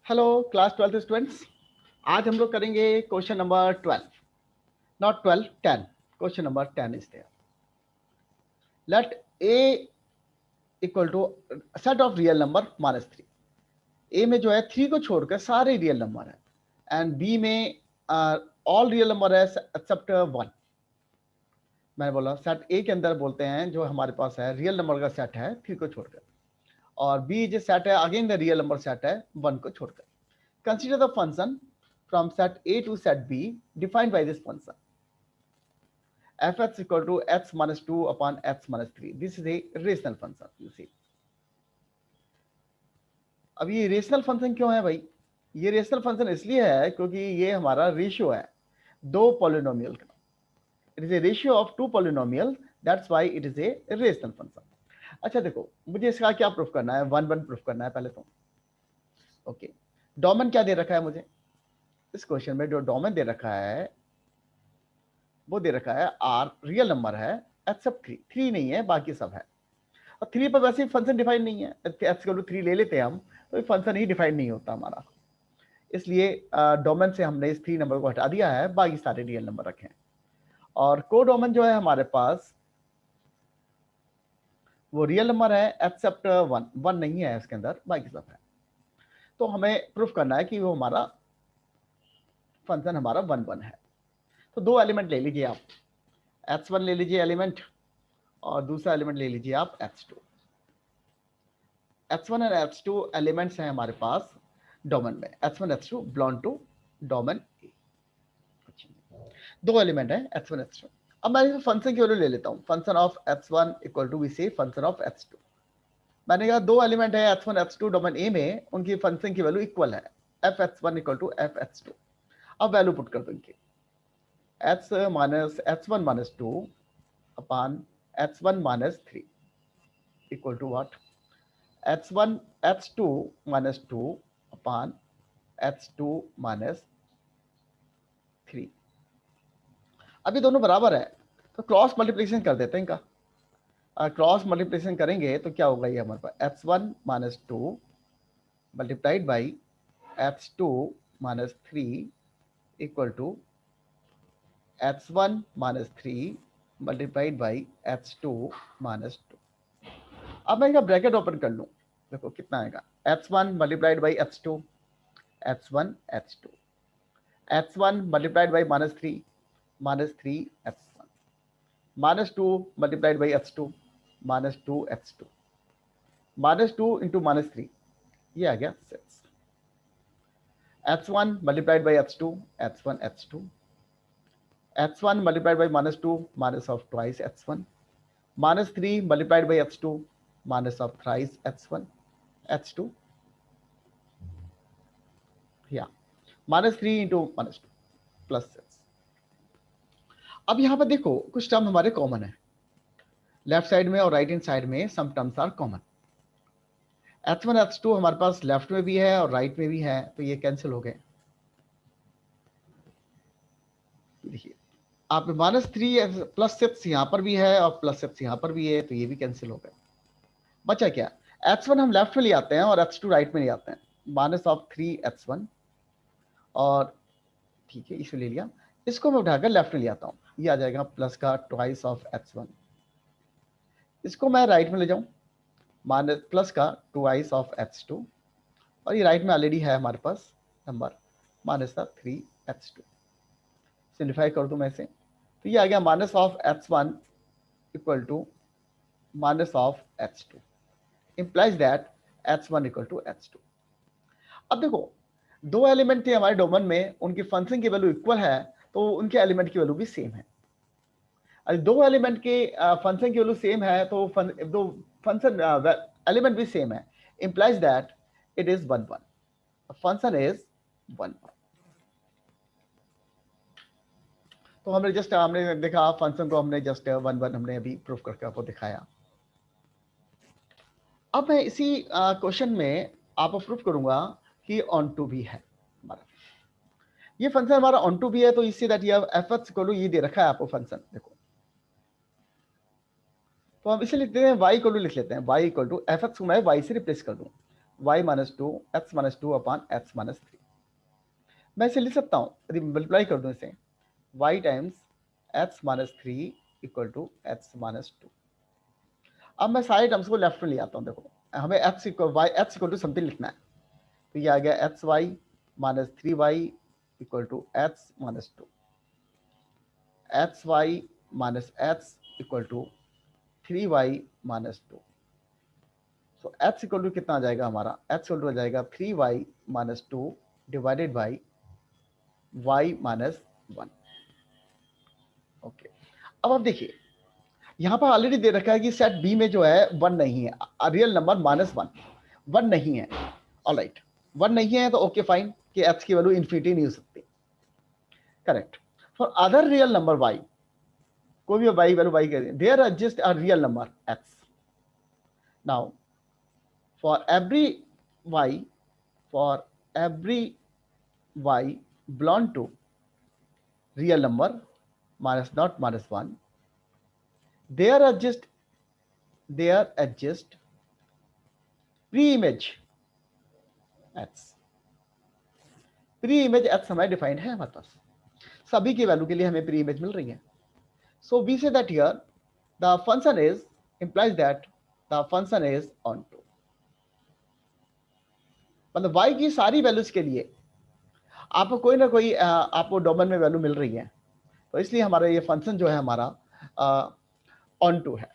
Hello class 12 students, आज हम लोग करेंगे question number 12, not 12, 10। Question number 10 is there. Let a equal to set of real number -3। A में जो है 3 को छोड़कर सारे रियल नंबर है, एंड बी में ऑल रियल नंबर है एक्सेप्ट 1। मैंने बोला सेट ए के अंदर बोलते हैं जो हमारे पास है रियल नंबर का सेट है 3 को छोड़कर, और बी जो सेट है again the real number set है 1 को छोड़कर। Consider the function from set A to set B defined by this function. Fx equal to x minus 2 upon x minus 3. This is a rational function. You see. अब ये rational function क्यों है भाई? ये rational function इसलिए है क्योंकि ये हमारा रेशियो है दो पॉलिनोमियल का। It is a ratio of two polynomial, that's why it is a rational function. अच्छा देखो, मुझे इसका क्या प्रूफ करना है? 1 प्रूफ करना है पहले तो। ओके, डोमेन क्या दे रखा है मुझे? इस क्वेश्चन में जो डोमेन दे रखा है वो दे रखा है आर रियल नंबर है एक्सेप्ट 3 नहीं है, बाकी सब है। और 3 पर वैसे ही फंक्शन डिफाइन नहीं है, x3 ले लेते हैं हम तो फंक्शन ही डिफाइन नहीं होता हमारा, इसलिए डोमेन से हमने इस 3 नंबर को हटा दिया है, बाकी सारे रियल नंबर रखे हैं। और को डोमेन जो है हमारे पास वो रियल नंबर है एक्सेप्ट 1 नहीं है इसके अंदर, बाकी सब है। तो हमें प्रूफ करना है कि वो हमारा फंक्शन हमारा 1 है। तो दो एलिमेंट ले लीजिए आप, x1 ले लीजिए एलिमेंट और दूसरा एलिमेंट ले लीजिए आप x2। x1 और x2 एलिमेंट्स हैं हमारे पास डोमेन में। x1 x2 belong to domain ए। दो एलिमेंट है x1 x2। अब मैं इस फंक्शन की वैल्यू ले लेता हूं। Function of x1 equal to we say function of x2। मैंने कहा दो एलिमेंट है x1 x2 डोमेन ए में, उनकी फंक्शन की वैल्यू इक्वल है f(x1) इक्वल टू f(x2). अब वैल्यू पुट कर दो इनकी, x minus x1 minus 2 upon x1 minus 3 equal to what? x1 x2 minus 2 upon x2 minus 3। अब ये दोनों बराबर है तो क्रॉस मल्टीप्लिकेशन कर देते हैं इनका। क्रॉस मल्टीप्लिकेशन करेंगे तो क्या होगा? ये हमारे पास x1 minus 2 multiplied by x2 minus 3 equal to x1 minus 3 multiplied by x2 minus 2। अब मैं इसका ब्रैकेट ओपन कर लूं, देखो कितना आएगा? x1 multiplied by x2, x1 x2, x1 multiplied by minus 3 x1, minus 2 multiplied by x2 minus 2 x2, minus 2 into minus 3, ये आ गया 6। x1 multiplied by x2, x1 x2, x1 multiplied by minus 2 minus of twice x1, minus 3 multiplied by x2 minus of thrice x1 x2, या minus 3 into minus 2 plus 6। अब यहां पर देखो कुछ term हमारे कॉमन है, लेफ्ट साइड में और राइट हैंड साइड में some terms are common. x1 x2 हमारे पास लेफ्ट में भी है और राइट में भी है, तो ये कैंसिल हो गए। देखिए आप माइनस 3 प्लस 6 यहाँ पर भी है और प्लस 6 यहाँ पर भी है, तो ये भी कैंसिल हो गए। बचा क्या? x1 हम लेफ्ट में ले आते हैं और x2 राइट में ले आते हैं, माइनस ऑफ 3x1, और ठीक है इसे ले लिया, इसको मैं उठाकर लेफ्ट में ले आता हूँ, ये आ जाएगा प्लस का ट्वाइस ऑफ x1। इसको मैं राइट में ले जाऊं, माइनस प्लस का ट्वाइस ऑफ x2, और ये राइट में ऑलरेडी है हमारे पास नंबर माइनस का 3x2। सिंप्लीफाई कर दूं मैं इसे, तो ये आ गया minus of x1 equal to minus of x2, implies that x1 equal to x2। अब देखो दो एलिमेंट थे हमारे डोमेन में, उनकी फंक्शन की वैल्यू इक्वल है तो उनके एलिमेंट की वैल्यू भी सेम है। अगर दो एलिमेंट के फंक्शन की वैल्यू सेम है तो दो फंक्शन एलिमेंट भी सेम है, implies that it is 1 1, function is 1 1। तो हमने देखा फंक्शन को, हमने जस्ट 1 1 हमने अभी प्रूफ करके आपको दिखाया। अब मैं इसी क्वेश्चन में आपको प्रूफ करूंगा कि ऑन टू भी है हमारा, ये फंक्शन हमारा ऑन टू भी है, तो इससे दैट ये f(x) को ये दे रखा है आपको फंक्शन, देखो तो हम इसे लिखते हैं y इक्वल टू, लिख लेते हैं y इक्वल टू f(x) को मैं y से रिप्लेस कर दूं, y minus two x minus two upon x minus three. मैं इसे लिख सकता हूँ, यदि मल्टीप्लाई कर दूँ इसे, y times x minus three equal to x minus two. अब मैं सारे टर्म्स को लेफ्ट में ले आता हूँ। देखो हमें x equal y x equal to something लिखना है, तो ये आ गया x y minus three y equal to x minus two, x y minus x equal to three y minus two. So x equal to कितना आ जाएगा हमारा, एक्स इक्वल टू आ जाएगा three y minus two divided by y minus one. Okay, अब आप देखिए यहाँ पर ऑलरेडी दे रखा है कि सेट बी में जो है वन नहीं है, real number minus one, one नहीं है। ऑलराइट, वन नहीं है तो ओके फाइन कि एक्स की वैल्यू इन्फिनिटी नहीं हो सकती, correct. For other real number y, कोई भी वाई वैल्यू वाई करें, there exist a real number x. Now for every y, for every y belong to real number minus not minus one, there exist pre image x. Pre image x हमारे defined है हमारे पास, सभी की value के लिए हमें pre image मिल रही है। So we say that here the function is implies that the function is on to, मतलब y की सारी वैल्यूज के लिए आपको कोई ना कोई आपको डोमेन में वैल्यू मिल रही है, तो इसलिए हमारा ये फंक्शन जो है हमारा ऑन टू है।